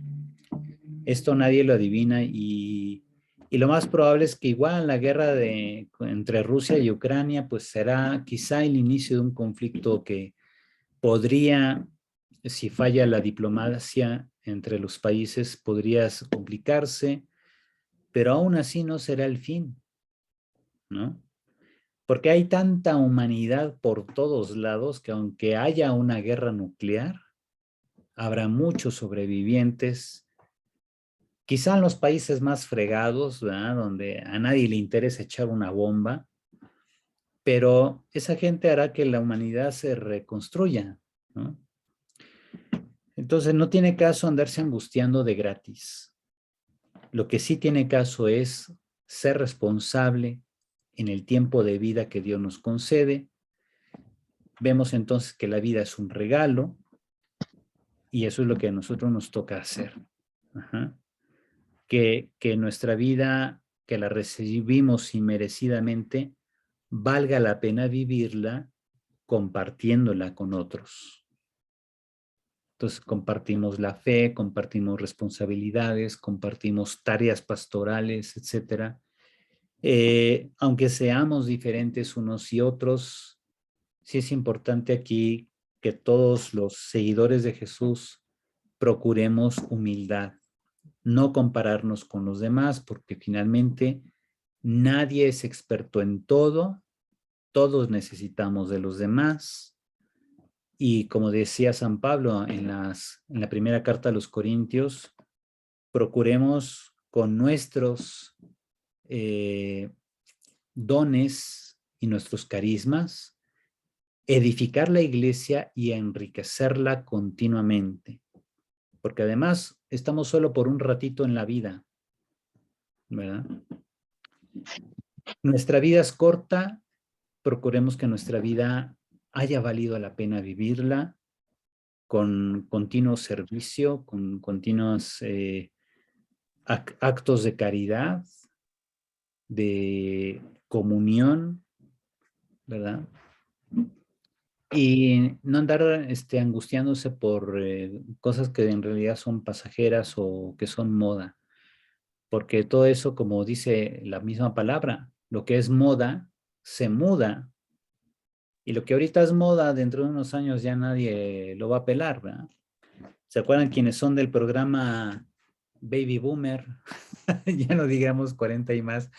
Esto nadie lo adivina y lo más probable es que igual la guerra entre Rusia y Ucrania pues será quizá el inicio de un conflicto que podría, si falla la diplomacia entre los países, podría complicarse, pero aún así no será el fin, ¿no? Porque hay tanta humanidad por todos lados que aunque haya una guerra nuclear, habrá muchos sobrevivientes, quizá en los países más fregados, ¿verdad? Donde a nadie le interesa echar una bomba, pero esa gente hará que la humanidad se reconstruya, ¿no? Entonces no tiene caso andarse angustiando de gratis. Lo que sí tiene caso es ser responsable en el tiempo de vida que Dios nos concede. Vemos entonces que la vida es un regalo y eso es lo que a nosotros nos toca hacer. Ajá. Que nuestra vida, que la recibimos inmerecidamente, valga la pena vivirla compartiéndola con otros. Entonces compartimos la fe, compartimos responsabilidades, compartimos tareas pastorales, etcétera. Aunque seamos diferentes unos y otros, sí es importante aquí que todos los seguidores de Jesús procuremos humildad, no compararnos con los demás, porque finalmente nadie es experto en todo, todos necesitamos de los demás. Y como decía San Pablo en la primera carta a los Corintios, procuremos con nuestros dones y nuestros carismas edificar la iglesia y enriquecerla continuamente. Porque además estamos solo por un ratito en la vida, ¿verdad? Nuestra vida es corta, procuremos que nuestra vida haya valido la pena vivirla con continuo servicio, con continuos actos de caridad, de comunión, ¿verdad? Y no andar angustiándose por cosas que en realidad son pasajeras o que son moda, porque todo eso, como dice la misma palabra, lo que es moda se muda, y lo que ahorita es moda, dentro de unos años ya nadie lo va a pelar, ¿verdad? ¿Se acuerdan quienes son del programa Baby Boomer? Ya no digamos 40 y más,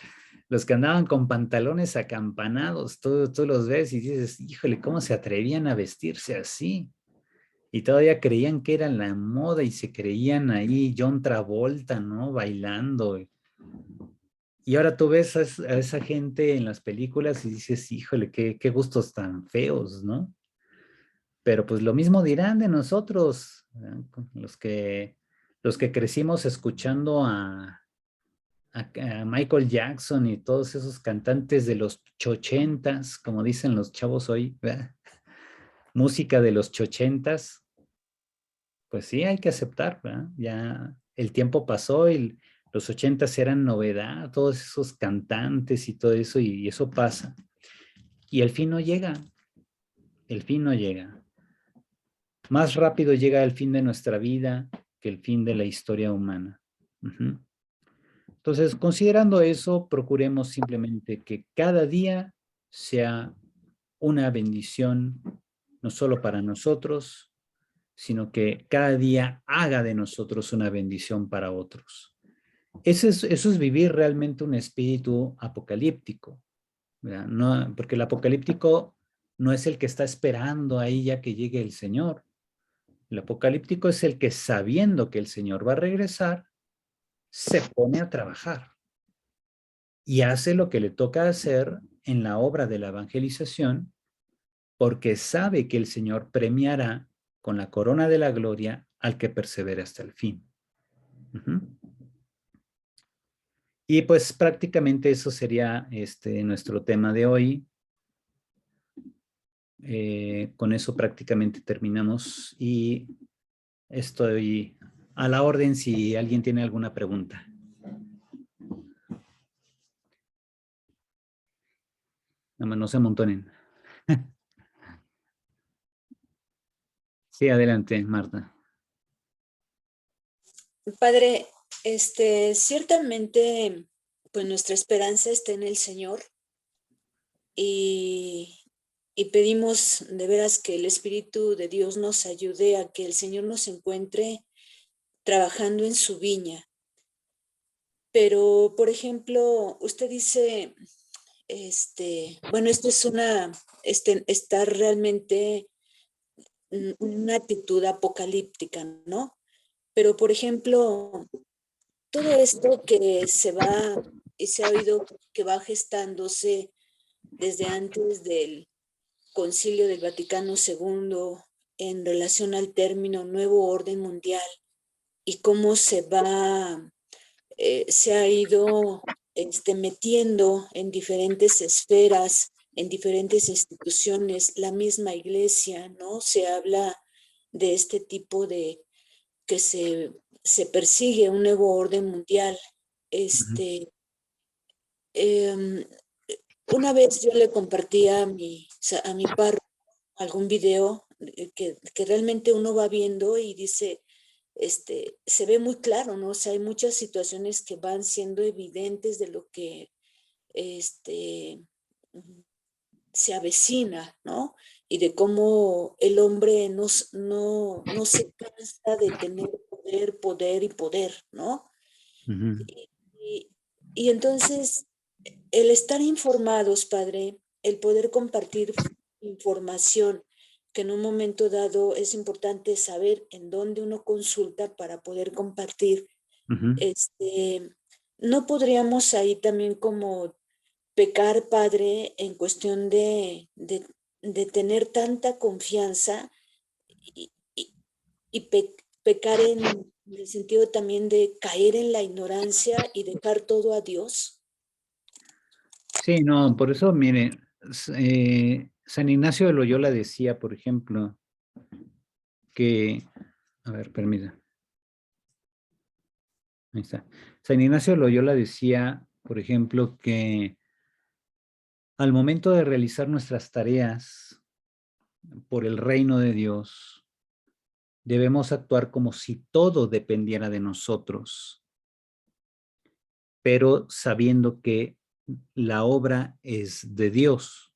los que andaban con pantalones acampanados, tú los ves y dices, híjole, ¿cómo se atrevían a vestirse así? Y todavía creían que era la moda y se creían ahí John Travolta, ¿no? Bailando. Y ahora tú ves a esa gente en las películas y dices, híjole, qué gustos tan feos, ¿no? Pero pues lo mismo dirán de nosotros, ¿verdad? Los que crecimos escuchando a Michael Jackson y todos esos cantantes de los chochentas, como dicen los chavos hoy, ¿verdad? Música de los chochentas, pues sí, hay que aceptar, ¿verdad? Ya el tiempo pasó y los ochentas eran novedad, todos esos cantantes y todo eso, y eso pasa. Y el fin no llega, el fin no llega. Más rápido llega el fin de nuestra vida que el fin de la historia humana. Uh-huh. Entonces, considerando eso, procuremos simplemente que cada día sea una bendición, no solo para nosotros, sino que cada día haga de nosotros una bendición para otros. Eso es vivir realmente un espíritu apocalíptico, ¿verdad? No, porque el apocalíptico no es el que está esperando ahí ya que llegue el Señor. El apocalíptico es el que, sabiendo que el Señor va a regresar, se pone a trabajar y hace lo que le toca hacer en la obra de la evangelización, porque sabe que el Señor premiará con la corona de la gloria al que persevere hasta el fin. Uh-huh. Y pues prácticamente eso sería nuestro tema de hoy. Con eso prácticamente terminamos y estoy a la orden si alguien tiene alguna pregunta. Nada más no se amontonen. Sí, adelante, Marta. Padre, ciertamente, pues nuestra esperanza está en el Señor y, y pedimos de veras que el Espíritu de Dios nos ayude a que el Señor nos encuentre trabajando en su viña. Pero, por ejemplo, usted dice, bueno, esto es está realmente una actitud apocalíptica, ¿no? Pero, por ejemplo, todo esto que se va y se ha oído que va gestándose desde antes del Concilio del Vaticano II en relación al término nuevo orden mundial y cómo se ha ido metiendo en diferentes esferas, en diferentes instituciones, la misma iglesia, ¿no? Se habla de este tipo de que se persigue un nuevo orden mundial. Este, em, una vez yo le compartí a mi párroco algún video que realmente uno va viendo y dice, se ve muy claro, ¿no? O sea, hay muchas situaciones que van siendo evidentes de lo que este, se avecina, ¿no? Y de cómo el hombre no se cansa de tener poder, poder y poder, ¿no? Ujú, Y, y entonces, el estar informados, Padre, el poder compartir información, que en un momento dado es importante saber en dónde uno consulta para poder compartir, ujú. no podríamos ahí también como pecar, Padre, en cuestión de tener tanta confianza y, pecar en el sentido también de caer en la ignorancia y dejar todo a Dios. Sí, no, por eso, mire, San Ignacio de Loyola decía, por ejemplo, que, a ver, permita, ahí está. San Ignacio de Loyola decía, por ejemplo, que al momento de realizar nuestras tareas por el reino de Dios, debemos actuar como si todo dependiera de nosotros, pero sabiendo que la obra es de Dios.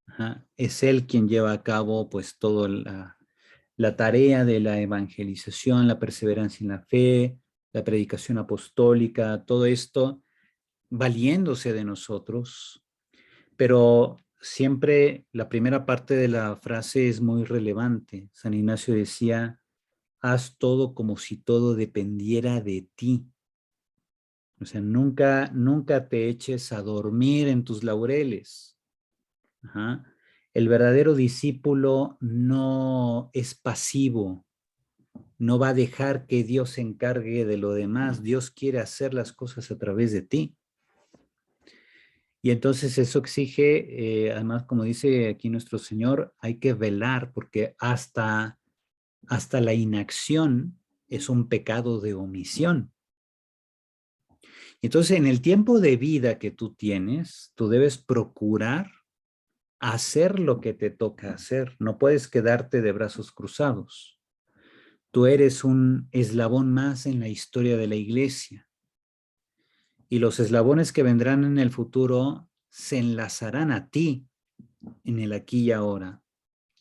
Ajá. Es Él quien lleva a cabo pues toda la tarea de la evangelización, la perseverancia en la fe, la predicación apostólica, todo esto valiéndose de nosotros, pero siempre la primera parte de la frase es muy relevante. San Ignacio decía, haz todo como si todo dependiera de ti. O sea, nunca te eches a dormir en tus laureles. Ajá. El verdadero discípulo no es pasivo, no va a dejar que Dios se encargue de lo demás. Dios quiere hacer las cosas a través de ti. Y entonces eso exige, además, como dice aquí nuestro Señor, hay que velar porque hasta la inacción es un pecado de omisión. Entonces, en el tiempo de vida que tú tienes, tú debes procurar hacer lo que te toca hacer. No puedes quedarte de brazos cruzados. Tú eres un eslabón más en la historia de la iglesia. Y los eslabones que vendrán en el futuro se enlazarán a ti en el aquí y ahora.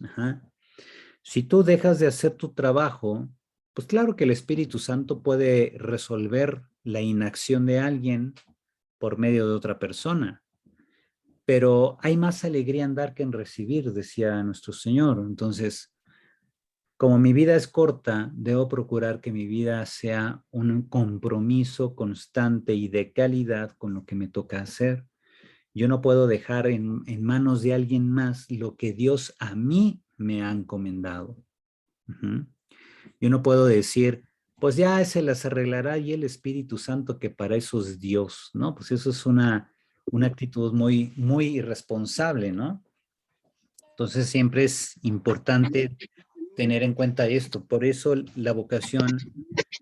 Ajá. Si tú dejas de hacer tu trabajo, pues claro que el Espíritu Santo puede resolver la inacción de alguien por medio de otra persona. Pero hay más alegría en dar que en recibir, decía nuestro Señor. Entonces, como mi vida es corta, debo procurar que mi vida sea un compromiso constante y de calidad con lo que me toca hacer. Yo no puedo dejar en manos de alguien más lo que Dios a mí me ha encomendado. Uh-huh. Yo no puedo decir, pues ya se las arreglará y el Espíritu Santo que para eso es Dios, ¿no? Pues eso es una actitud muy irresponsable, ¿no? Entonces siempre es importante tener en cuenta esto. Por eso la vocación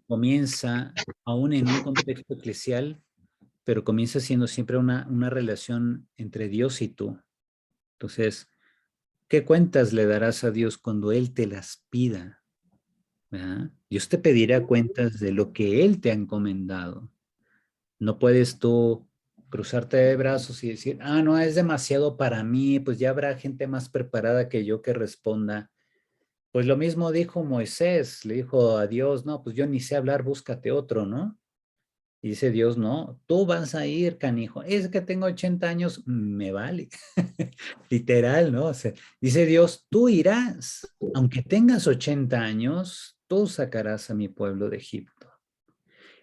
comienza aún en un contexto eclesial, pero comienza siendo siempre una relación entre Dios y tú. Entonces, ¿qué cuentas le darás a Dios cuando Él te las pida? ¿Verdad? Dios te pedirá cuentas de lo que Él te ha encomendado. No puedes tú cruzarte de brazos y decir, no, es demasiado para mí, pues ya habrá gente más preparada que yo que responda. Pues lo mismo dijo Moisés, le dijo a Dios, no, pues yo ni sé hablar, búscate otro, ¿no? Y dice Dios, no, tú vas a ir, canijo. Es que tengo 80 años, me vale. Literal, ¿no? O sea, dice Dios, tú irás, aunque tengas 80 años, tú sacarás a mi pueblo de Egipto.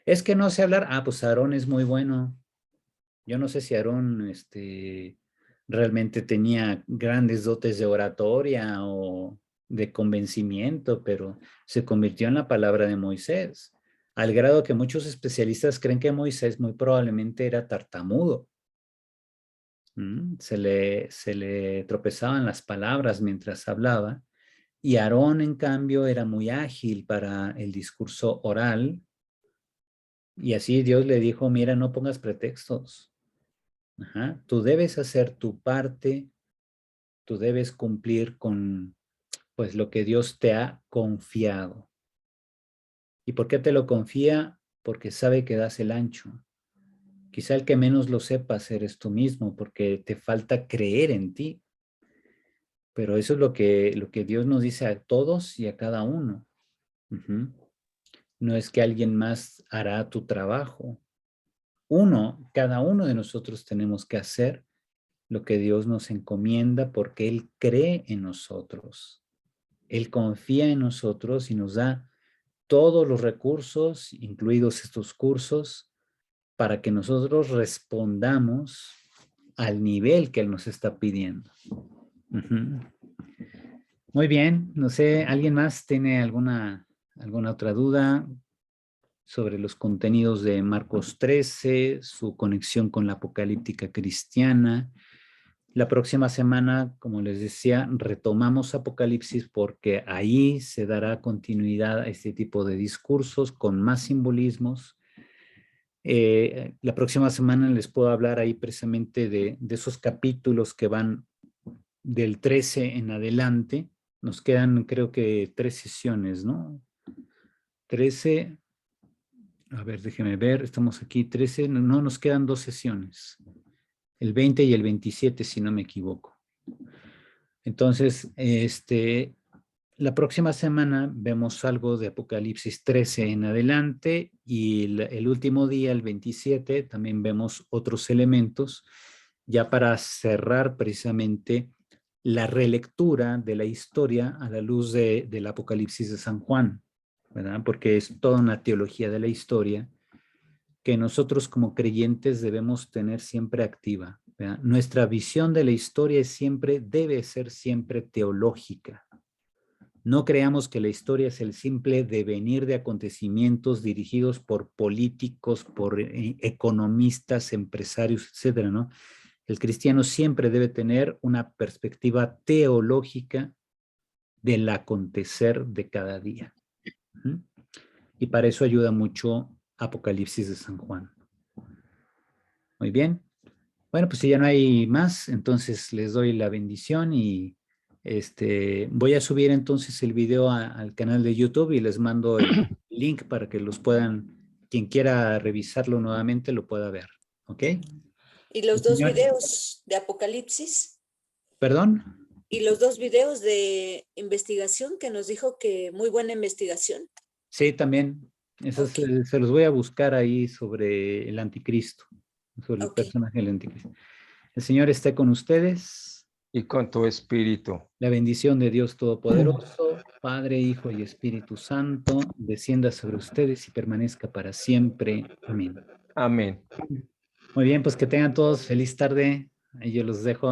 Es que no sé hablar, pues Aarón es muy bueno. Yo no sé si Aarón realmente tenía grandes dotes de oratoria o de convencimiento, pero se convirtió en la palabra de Moisés, al grado que muchos especialistas creen que Moisés muy probablemente era tartamudo. Se le tropezaban las palabras mientras hablaba, y Aarón, en cambio, era muy ágil para el discurso oral, y así Dios le dijo, mira, no pongas pretextos. Ajá. Tú debes hacer tu parte, tú debes cumplir con pues lo que Dios te ha confiado. ¿Y por qué te lo confía? Porque sabe que das el ancho. Quizá el que menos lo sepas eres tú mismo, porque te falta creer en ti. Pero eso es lo que Dios nos dice a todos y a cada uno. Uh-huh. No es que alguien más hará tu trabajo. Cada uno de nosotros tenemos que hacer lo que Dios nos encomienda porque Él cree en nosotros. Él confía en nosotros y nos da todos los recursos, incluidos estos cursos, para que nosotros respondamos al nivel que Él nos está pidiendo. Uh-huh. Muy bien, no sé, ¿alguien más tiene alguna otra duda sobre los contenidos de Marcos 13, su conexión con la apocalíptica cristiana? La próxima semana, como les decía, retomamos Apocalipsis porque ahí se dará continuidad a este tipo de discursos con más simbolismos. La próxima semana les puedo hablar ahí precisamente de esos capítulos que van del 13 en adelante. Nos quedan, creo que 3 sesiones, ¿no? 13, a ver, déjeme ver, estamos aquí, 13, no, nos quedan 2 sesiones, el 20 y el 27, si no me equivoco. Entonces, la próxima semana vemos algo de Apocalipsis 13 en adelante y el último día, el 27, también vemos otros elementos ya para cerrar precisamente la relectura de la historia a la luz del Apocalipsis de San Juan, ¿verdad? Porque es toda una teología de la historia que nosotros como creyentes debemos tener siempre activa, ¿verdad? Nuestra visión de la historia debe ser siempre teológica. No creamos que la historia es el simple devenir de acontecimientos dirigidos por políticos, por economistas, empresarios, etcétera, ¿no? El cristiano siempre debe tener una perspectiva teológica del acontecer de cada día. Y para eso ayuda mucho Apocalipsis de San Juan. Muy bien. Bueno, pues si ya no hay más, entonces les doy la bendición y voy a subir entonces el video al canal de YouTube y les mando el link para que los puedan, quien quiera revisarlo nuevamente lo pueda ver. ¿Ok? Y los dos Señor, videos de Apocalipsis ¿perdón? y los dos videos de investigación que nos dijo que muy buena investigación. Sí, también. Esos Okay. se los voy a buscar ahí sobre el anticristo, sobre el Okay. personaje del anticristo. El Señor esté con ustedes. Y con tu espíritu. La bendición de Dios Todopoderoso, Padre, Hijo y Espíritu Santo, descienda sobre ustedes y permanezca para siempre. Amén. Amén. Muy bien, pues que tengan todos feliz tarde. Ahí yo los dejo.